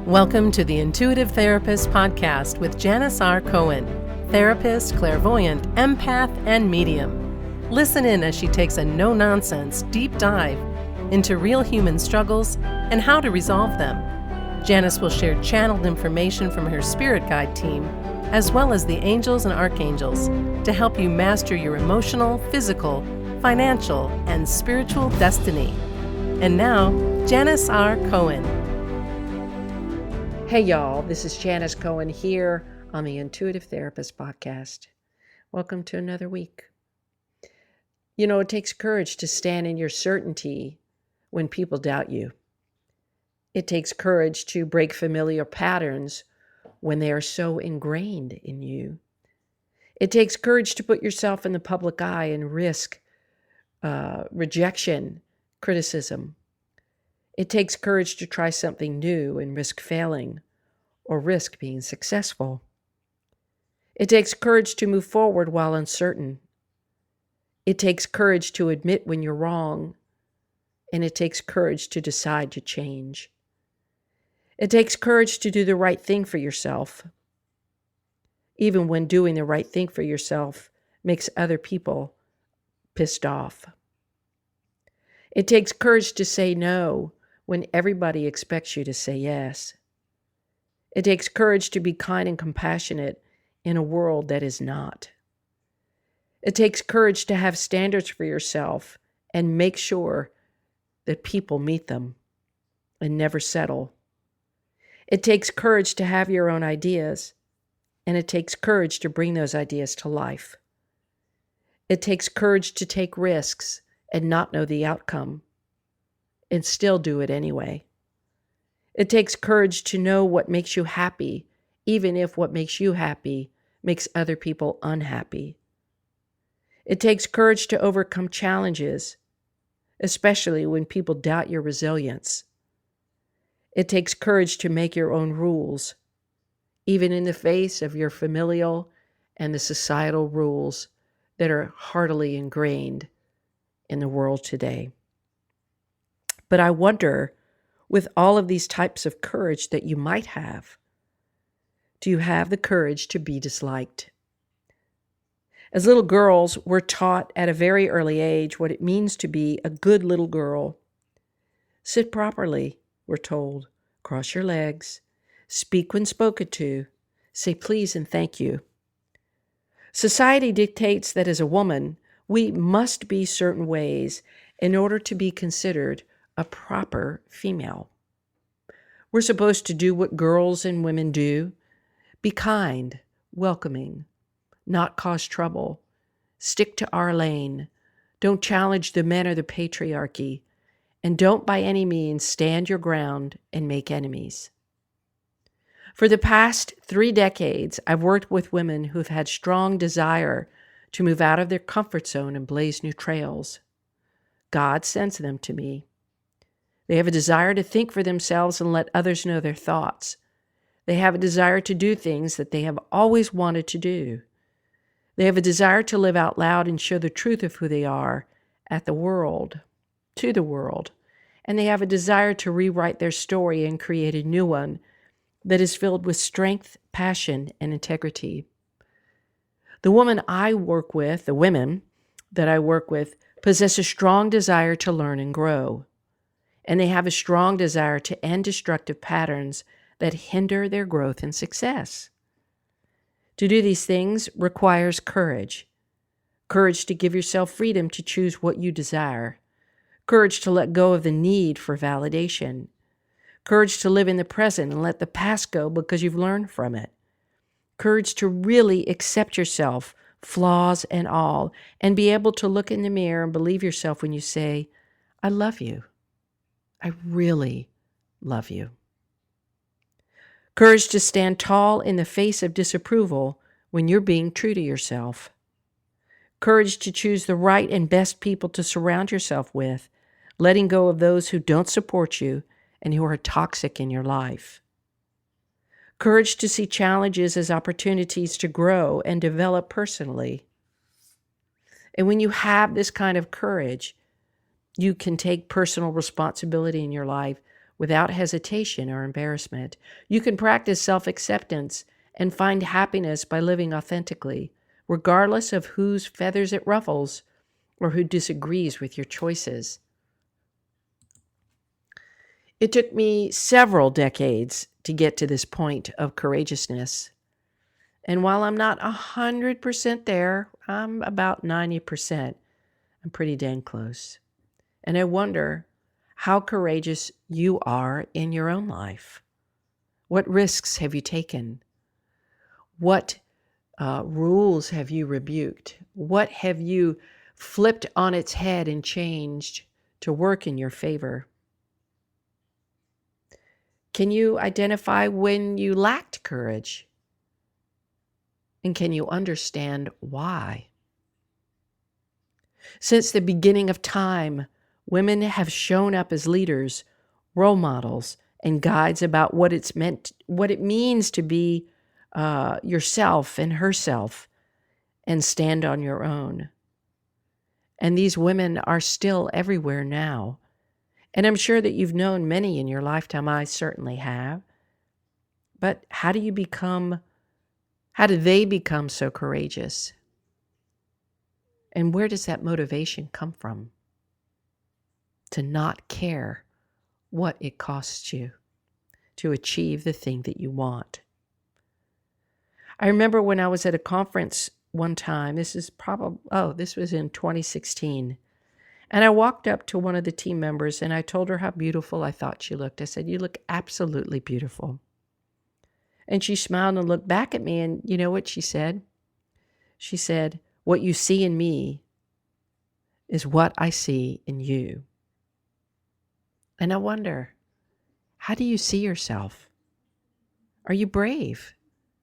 Welcome to the Intuitive Therapist Podcast with Janis Cohen, therapist, clairvoyant, empath, and medium. Listen in as she takes a no-nonsense deep dive into real human struggles and how to resolve them. Janis will share channeled information from her spirit guide team, as well as the angels and archangels, to help you master your emotional, physical, financial, and spiritual destiny. And now, Janis Cohen. Hey y'all, this is Janis Cohen here on the Intuitive Therapist Podcast. Welcome to another week. You know, it takes courage to stand in your certainty when people doubt you. It takes courage to break familiar patterns when they are so ingrained in you. It takes courage to put yourself in the public eye and risk rejection, criticism. It takes courage to try something new and risk failing or risk being successful. It takes courage to move forward while uncertain. It takes courage to admit when you're wrong, and it takes courage to decide to change. It takes courage to do the right thing for yourself, even when doing the right thing for yourself makes other people pissed off. It takes courage to say no when everybody expects you to say yes. It takes courage to be kind and compassionate in a world that is not. It takes courage to have standards for yourself and make sure that people meet them and never settle. It takes courage to have your own ideas, and it takes courage to bring those ideas to life. It takes courage to take risks and not know the outcome, and still do it anyway. It takes courage to know what makes you happy, even if what makes you happy makes other people unhappy. It takes courage to overcome challenges, especially when people doubt your resilience. It takes courage to make your own rules, even in the face of your familial and the societal rules that are heartily ingrained in the world today. But I wonder, with all of these types of courage that you might have, do you have the courage to be disliked? As little girls, we're taught at a very early age what it means to be a good little girl. Sit properly, we're told. Cross your legs. Speak when spoken to. Say please and thank you. Society dictates that as a woman, we must be certain ways in order to be considered a proper female. We're supposed to do what girls and women do: be kind, welcoming, not cause trouble, stick to our lane, don't challenge the men or the patriarchy, and don't by any means stand your ground and make enemies. For the past 3 decades, I've worked with women who've had strong desire to move out of their comfort zone and blaze new trails. God sends them to me. They have a desire to think for themselves and let others know their thoughts. They have a desire to do things that they have always wanted to do. They have a desire to live out loud and show the truth of who they are to the world. And they have a desire to rewrite their story and create a new one that is filled with strength, passion, and integrity. The women that I work with, possess a strong desire to learn and grow. And they have a strong desire to end destructive patterns that hinder their growth and success. To do these things requires courage. Courage to give yourself freedom to choose what you desire. Courage to let go of the need for validation. Courage to live in the present and let the past go because you've learned from it. Courage to really accept yourself, flaws and all, and be able to look in the mirror and believe yourself when you say, I love you. I really love you. Courage to stand tall in the face of disapproval when you're being true to yourself. Courage to choose the right and best people to surround yourself with, letting go of those who don't support you and who are toxic in your life. Courage to see challenges as opportunities to grow and develop personally. And when you have this kind of courage, you can take personal responsibility in your life without hesitation or embarrassment. You can practice self-acceptance and find happiness by living authentically, regardless of whose feathers it ruffles or who disagrees with your choices. It took me several decades to get to this point of courageousness. And while I'm not 100% there, I'm about 90%. I'm pretty dang close. And I wonder how courageous you are in your own life. What risks have you taken? What rules have you rebuked? What have you flipped on its head and changed to work in your favor? Can you identify when you lacked courage? And can you understand why? Since the beginning of time, women have shown up as leaders, role models, and guides about what it means to be yourself and herself and stand on your own. And these women are still everywhere now. And I'm sure that you've known many in your lifetime. I certainly have. But how do they become so courageous? And where does that motivation come from? To not care what it costs you to achieve the thing that you want. I remember when I was at a conference one time, this was in 2016. And I walked up to one of the team members and I told her how beautiful I thought she looked. I said, "You look absolutely beautiful." And she smiled and looked back at me, and you know what she said? She said, "What you see in me is what I see in you." And I wonder, how do you see yourself? Are you brave,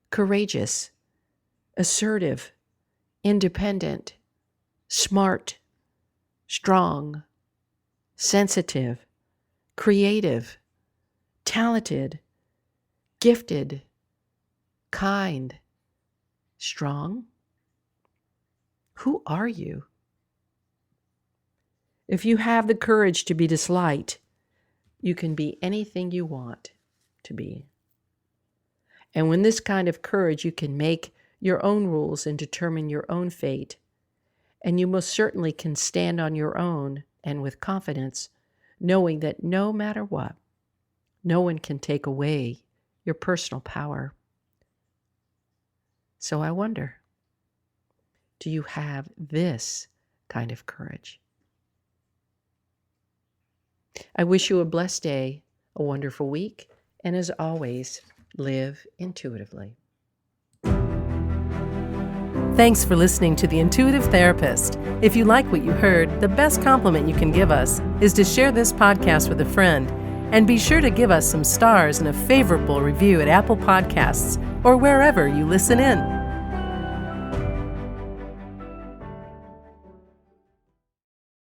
courageous, assertive, independent, smart, strong, sensitive, creative, talented, gifted, kind, strong? Who are you? If you have the courage to be disliked, you can be anything you want to be. And when this kind of courage, you can make your own rules and determine your own fate. And you most certainly can stand on your own and with confidence, knowing that no matter what, no one can take away your personal power. So I wonder, do you have this kind of courage? I wish you a blessed day, a wonderful week, and as always, live intuitively. Thanks for listening to The Intuitive Therapist. If you like what you heard, the best compliment you can give us is to share this podcast with a friend. And be sure to give us some stars and a favorable review at Apple Podcasts or wherever you listen in.